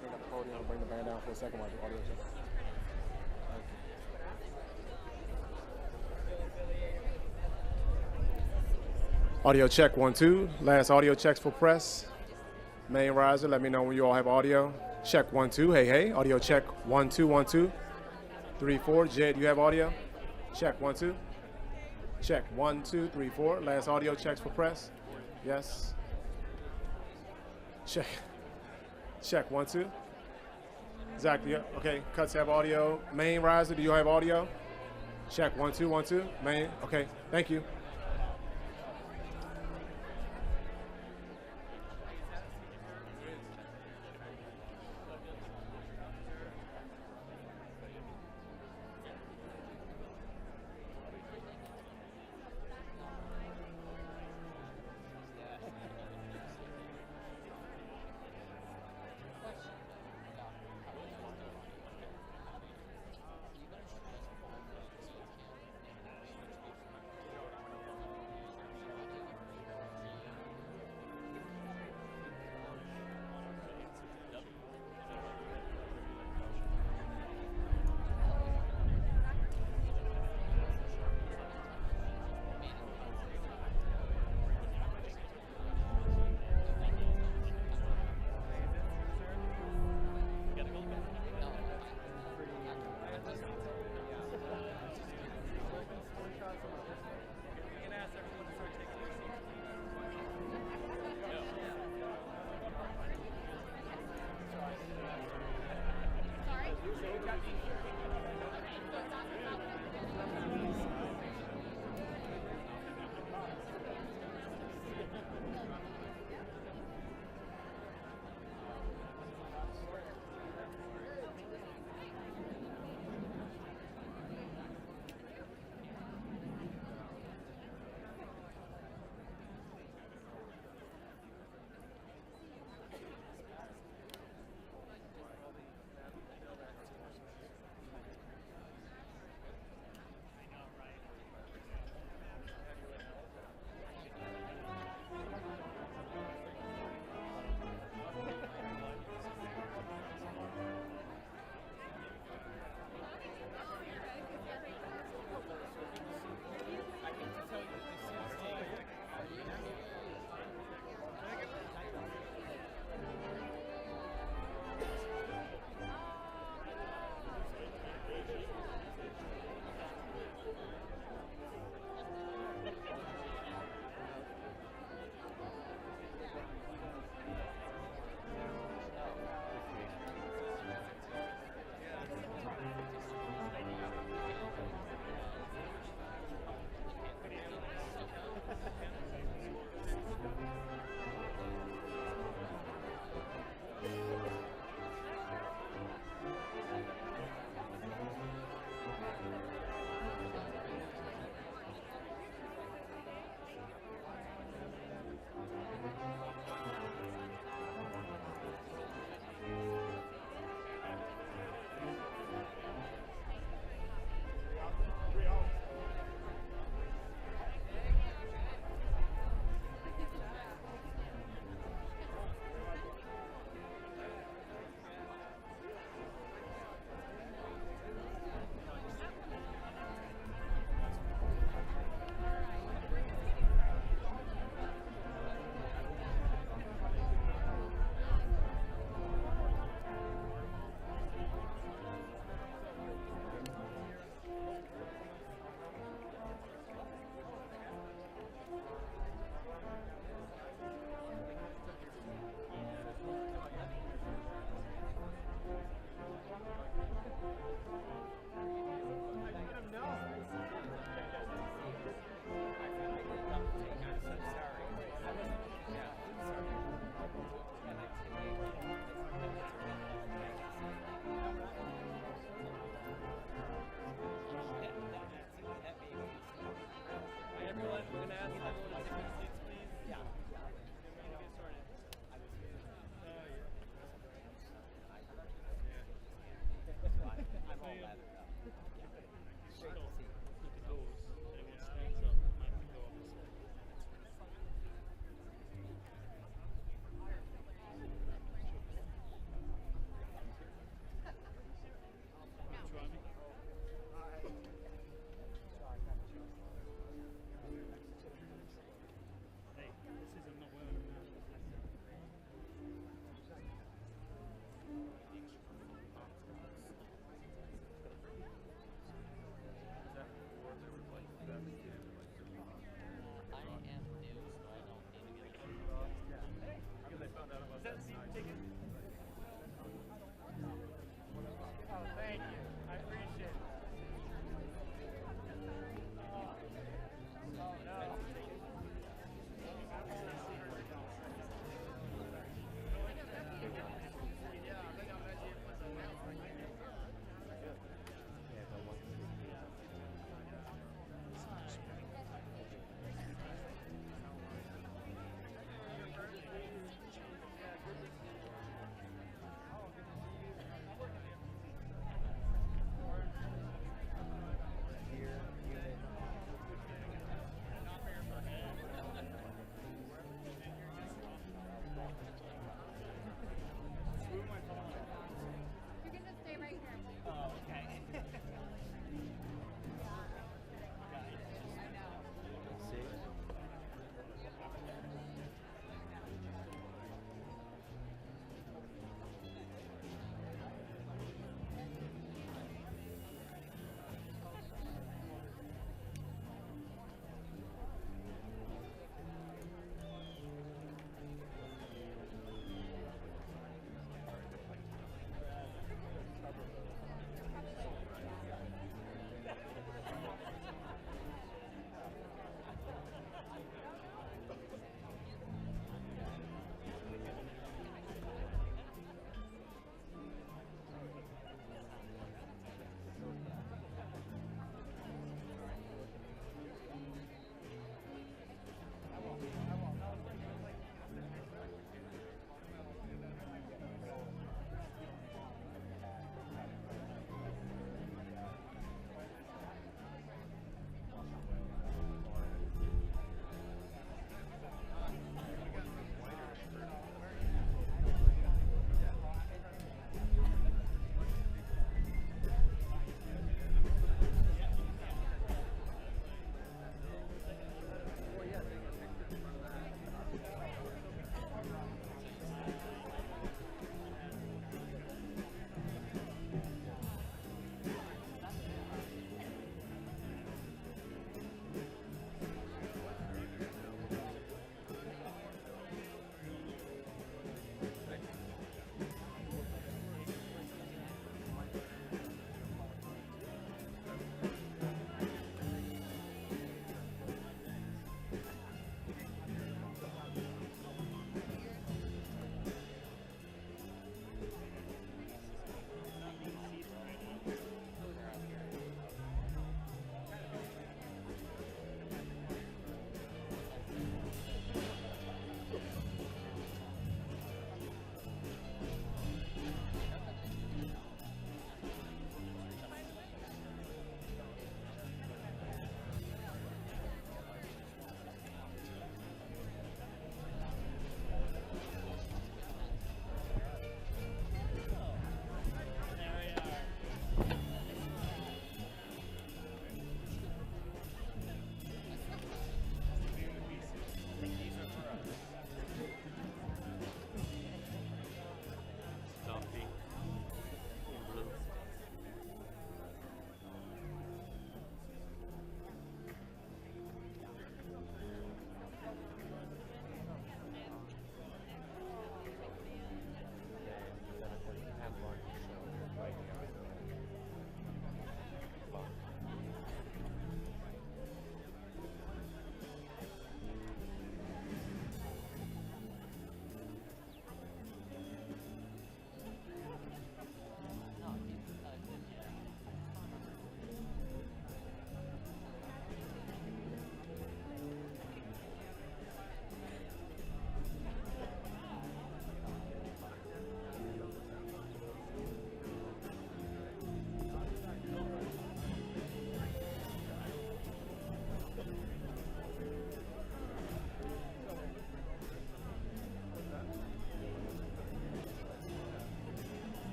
Bring up the podium, bring the band down for a second while the audio check. Audio check 1 2. Last audio checks for press. Main riser, let me know when you all have audio. Check 1 2. Hey hey. Audio check 1 2 1 2 3 4. Jed, you have audio? Check 1 2. Check 1 2 3 4. Last audio checks for press. Yes. Check. Check 1 2. Zach, okay. Cuts have audio. Main riser, do you have audio? Check 1 2 1 2. Main. Okay. Thank you.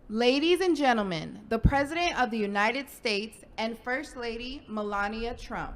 Ladies and gentlemen, the President of the United States and First Lady Melania Trump.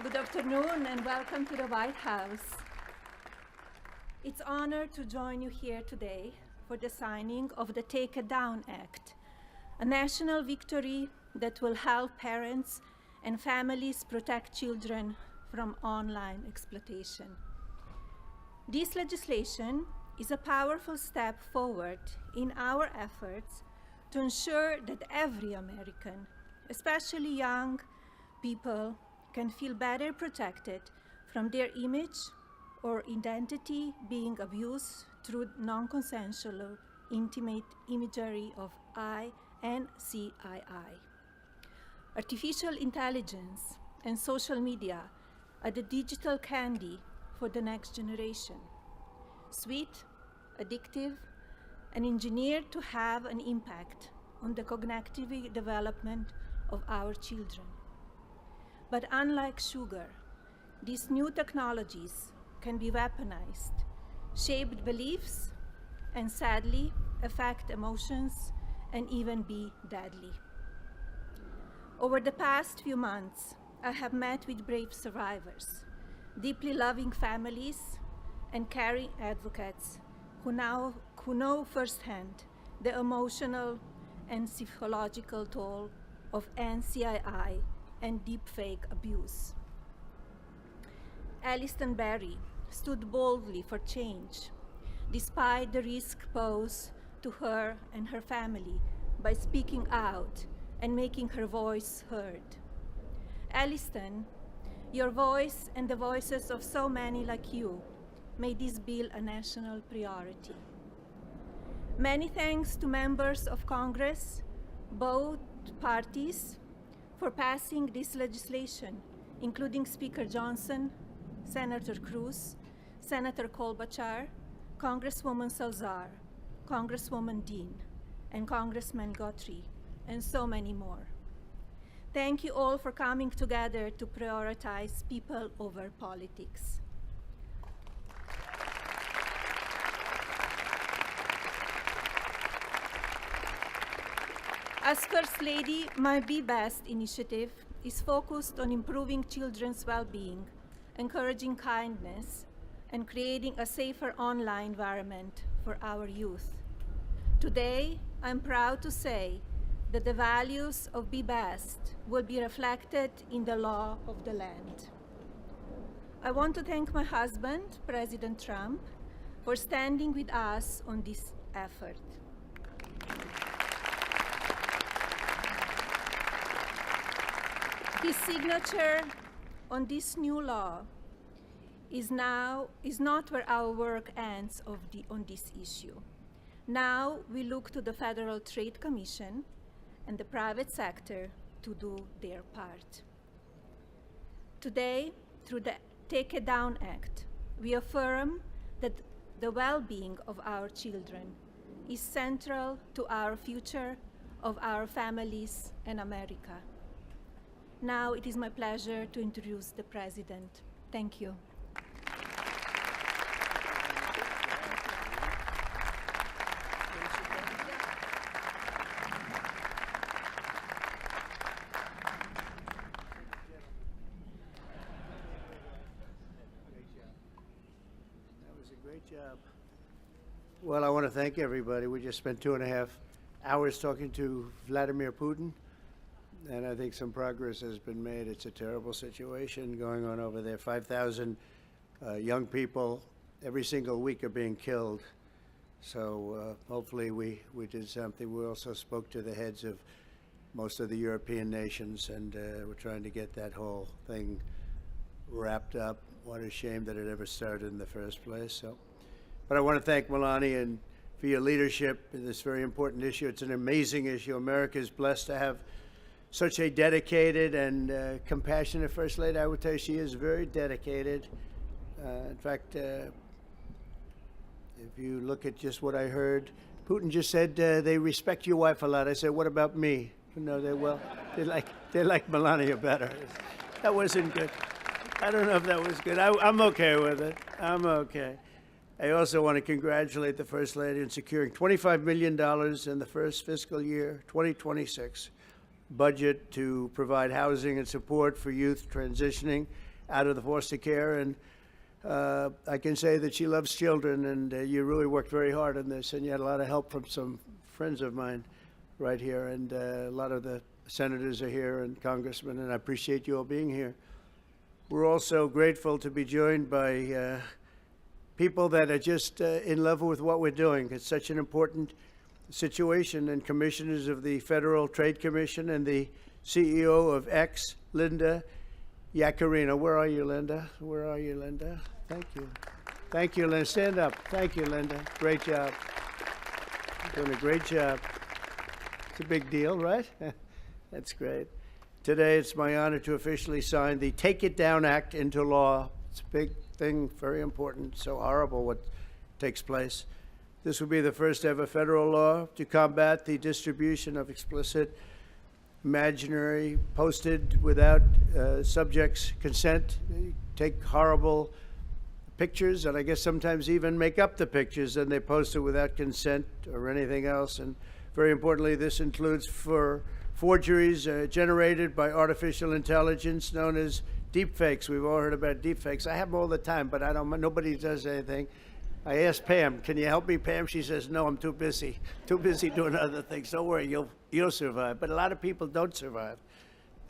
Good afternoon and welcome to the White House. It's an honor to join you here today for the signing of the Take It Down Act, a national victory that will help parents and families protect children from online exploitation. This legislation is a powerful step forward in our efforts to ensure that every American, especially young people, can feel better protected from their image or identity being abused through non-consensual intimate imagery of I and CII. Artificial intelligence and social media are the digital candy for the next generation. Sweet, addictive, and engineered to have an impact on the cognitive development of our children. But unlike sugar, these new technologies can be weaponized, shape beliefs, and sadly affect emotions and even be deadly. Over the past few months, I have met with brave survivors, deeply loving families, and caring advocates who know firsthand the emotional and psychological toll of NCII and deepfake abuse. Alliston Berry stood boldly for change, despite the risk posed to her and her family by speaking out and making her voice heard. Alliston, your voice and the voices of so many like you made this bill a national priority. Many thanks to members of Congress, both parties, for passing this legislation, including Speaker Johnson, Senator Cruz, Senator Klobuchar, Congresswoman Salazar, Congresswoman Dean, and Congressman Guthrie, and so many more. Thank you all for coming together to prioritize people over politics. As First Lady, my Be Best initiative is focused on improving children's well-being, encouraging kindness, and creating a safer online environment for our youth. Today, I'm proud to say that the values of Be Best will be reflected in the law of the land. I want to thank my husband, President Trump, for standing with us on this effort. His signature on this new law is not where our work ends on this issue. Now we look to the Federal Trade Commission and the private sector to do their part. Today, through the Take It Down Act, we affirm that the well-being of our children is central to our future of our families and America. Now it is my pleasure to introduce the President. Thank you. That was a great job. Well, I want to thank everybody. We just spent 2.5 hours talking to Vladimir Putin, and I think some progress has been made. It's a terrible situation going on over there. 5,000 young people every single week are being killed. So hopefully we did something. We also spoke to the heads of most of the European nations, and we're trying to get that whole thing wrapped up. What a shame that it ever started in the first place. So, but I want to thank Melania and for your leadership in this very important issue. It's an amazing issue. America is blessed to have such a dedicated and compassionate First Lady. I would tell you she is very dedicated. In fact, if you look at just what I heard, Putin just said they respect your wife a lot. I said, what about me? No, they like Melania better. That wasn't good. I don't know if that was good. I'm okay with it. I'm okay. I also want to congratulate the First Lady in securing $25 million in the first fiscal year, 2026, budget to provide housing and support for youth transitioning out of the foster care. And I can say that she loves children, and you really worked very hard on this, and you had a lot of help from some friends of mine right here, and a lot of the senators are here and congressmen, and I appreciate you all being here. We're also grateful to be joined by people that are just in love with what we're doing. It's such an important situation, and commissioners of the Federal Trade Commission and the CEO of X, Linda Yaccarino. Where are you, Linda? Where are you, Linda? Thank you. Thank you, Linda. Stand up. Thank you, Linda. Great job. You're doing a great job. It's a big deal, right? That's great. Today, it's my honor to officially sign the Take It Down Act into law. It's a big thing, very important, so horrible what takes place. This will be the first ever federal law to combat the distribution of explicit, imaginary, posted without subjects' consent, take horrible pictures, and I guess sometimes even make up the pictures, and they post it without consent or anything else. And very importantly, this includes for forgeries generated by artificial intelligence known as deepfakes. We've all heard about deepfakes. I have them all the time, but nobody does anything. I asked Pam, can you help me, Pam? She says, no, I'm too busy. Too busy doing other things. Don't worry, you'll survive. But a lot of people don't survive.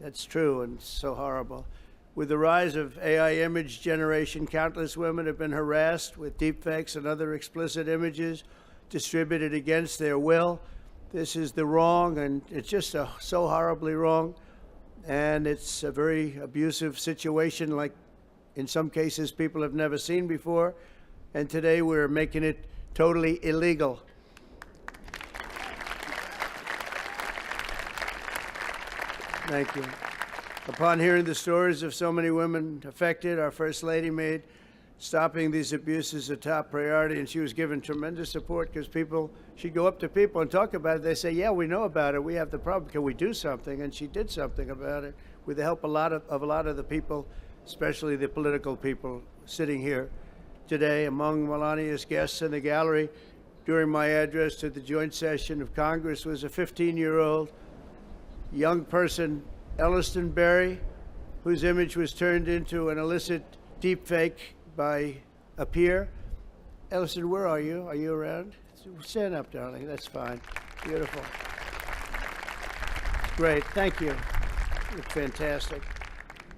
That's true, and so horrible. With the rise of AI image generation, countless women have been harassed with deepfakes and other explicit images distributed against their will. This is the wrong, and it's just so horribly wrong. And it's a very abusive situation, like in some cases people have never seen before. And today we're making it totally illegal. Thank you. Upon hearing the stories of so many women affected, our First Lady made stopping these abuses a top priority, and she was given tremendous support because she'd go up to people and talk about it. They say, yeah, we know about it. We have the problem. Can we do something? And she did something about it with the help of a lot of the people, especially the political people sitting here today. Among Melania's guests in the gallery during my address to the joint session of Congress was a 15-year-old young person, Elliston Berry, whose image was turned into an illicit deepfake by a peer. Elliston, where are you? Are you around? Stand up, darling. That's fine. Beautiful. Great. Thank you. It's fantastic.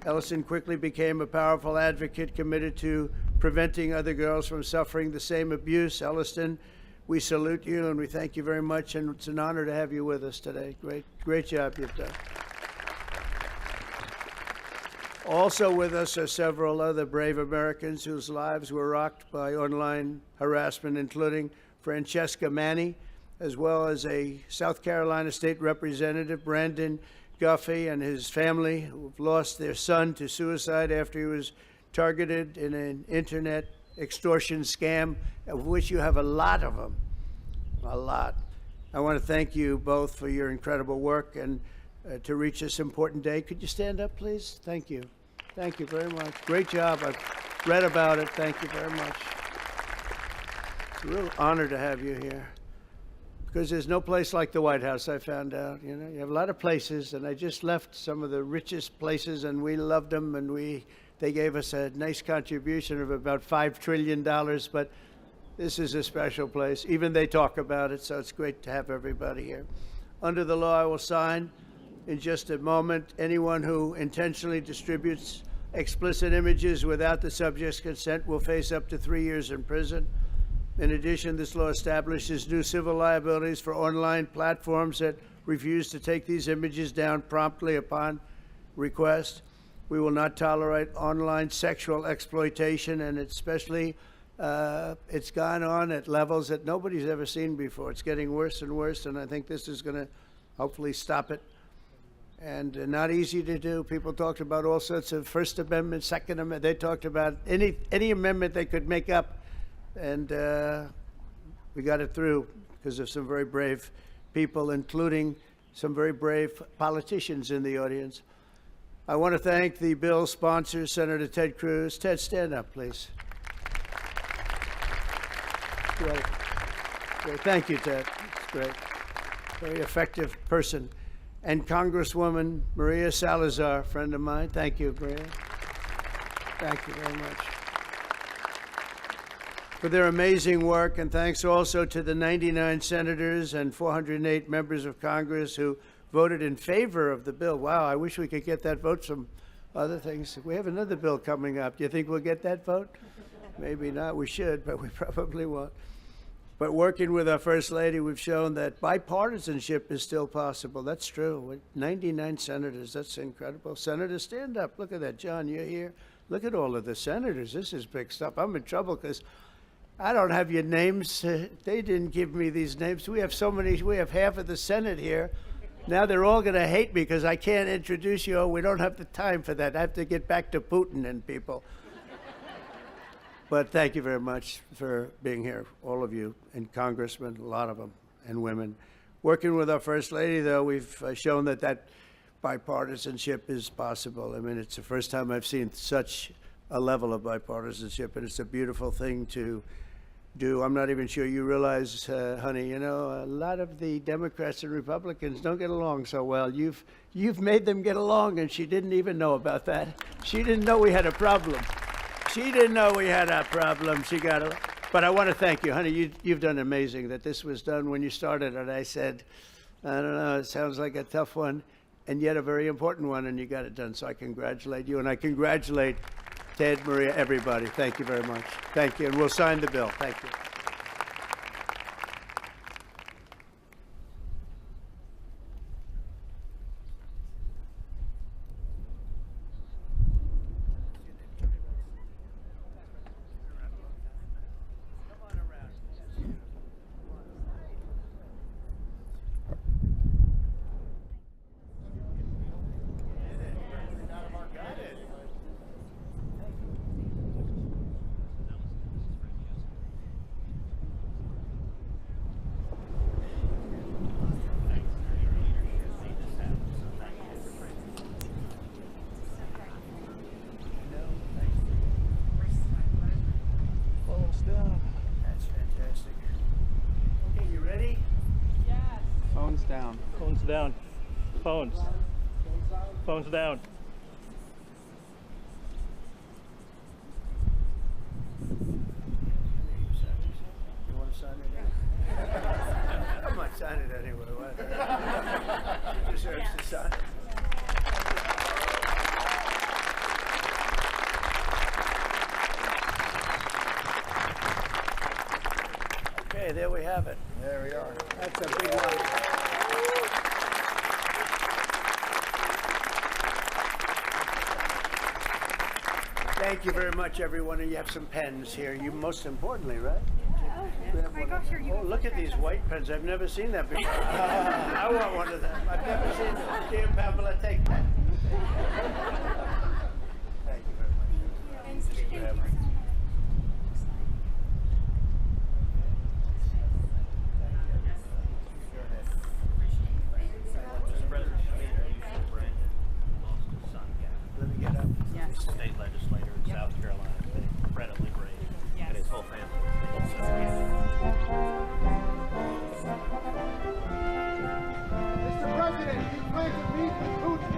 Elliston quickly became a powerful advocate committed to preventing other girls from suffering the same abuse. Elliston, we salute you and we thank you very much, and it's an honor to have you with us today. Great job you've done. Also with us are several other brave Americans whose lives were rocked by online harassment, including Francesca Manny, as well as a South Carolina State Representative, Brandon Guffey, and his family, who've lost their son to suicide after he was targeted in an internet extortion scam, of which you have a lot of them, a lot. I want to thank you both for your incredible work and to reach this important day. Could you stand up, please? Thank you. Thank you very much. Great job. I've read about it. Thank you very much. It's a real honor to have you here, because there's no place like the White House, I found out. You know, you have a lot of places, and I just left some of the richest places, and we loved them, and they gave us a nice contribution of about $5 trillion, but this is a special place. Even they talk about it, so it's great to have everybody here. Under the law, I will sign in just a moment. Anyone who intentionally distributes explicit images without the subject's consent will face up to 3 years in prison. In addition, this law establishes new civil liabilities for online platforms that refuse to take these images down promptly upon request. We will not tolerate online sexual exploitation, and especially it's gone on at levels that nobody's ever seen before. It's getting worse and worse, and I think this is going to hopefully stop it. And not easy to do. People talked about all sorts of First Amendment, Second Amendment. They talked about any amendment they could make up, and we got it through because of some very brave people, including some very brave politicians in the audience. I want to thank the bill's sponsor, Senator Ted Cruz. Ted, stand up, please. Great. Great. Thank you, Ted. It's great. Very effective person. And Congresswoman Maria Salazar, friend of mine. Thank you, Maria. Thank you very much for their amazing work. And thanks also to the 99 senators and 408 members of Congress who voted in favor of the bill. Wow, I wish we could get that vote from other things. We have another bill coming up. Do you think we'll get that vote? Maybe not. We should, but we probably won't. But working with our First Lady, we've shown that bipartisanship is still possible. That's true. With 99 senators, that's incredible. Senators, stand up. Look at that. John, you're here. Look at all of the senators. This is big stuff. I'm in trouble because I don't have your names. They didn't give me these names. We have so many. We have half of the Senate here. Now they're all going to hate me because I can't introduce you. We don't have the time for that. I have to get back to Putin and people. But thank you very much for being here, all of you, and congressmen, a lot of them, and women. Working with our First Lady, though, we've shown that bipartisanship is possible. I mean, it's the first time I've seen such a level of bipartisanship, and it's a beautiful thing to do. I'm not even sure you realize, honey, you know, a lot of the Democrats and Republicans don't get along so well. You've made them get along, and she didn't even know about that. She didn't know we had a problem. She didn't know we had a problem. She got it. But I want to thank you, honey. You've done amazing that this was done when you started. And I said, I don't know, it sounds like a tough one, and yet a very important one, and you got it done. So I congratulate you, and I congratulate Ted, Maria, everybody. Thank you very much. Thank you. And we'll sign the bill. Thank you. That's fantastic. Okay, you ready? Phones down. Phones down. Phones. Phones down. You want to sign it? I might sign it anyway. She deserves to sign it. Okay, there we have it. There we are. That's a big one. Thank you very much, everyone. And you have some pens here. You most importantly, right? Oh, look at these white pens. I've never seen that before. I want one of them. I've never seen them. Dear Pamela, take that. Thank you very much. Thank you very much. Let me get up. State legislator in South Carolina, incredibly brave, and his whole family. Mr. President, you plan to meet with Putin.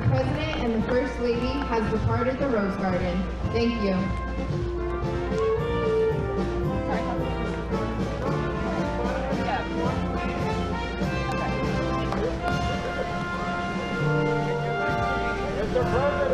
President and the First Lady has departed the Rose Garden. Thank you. Mr. President.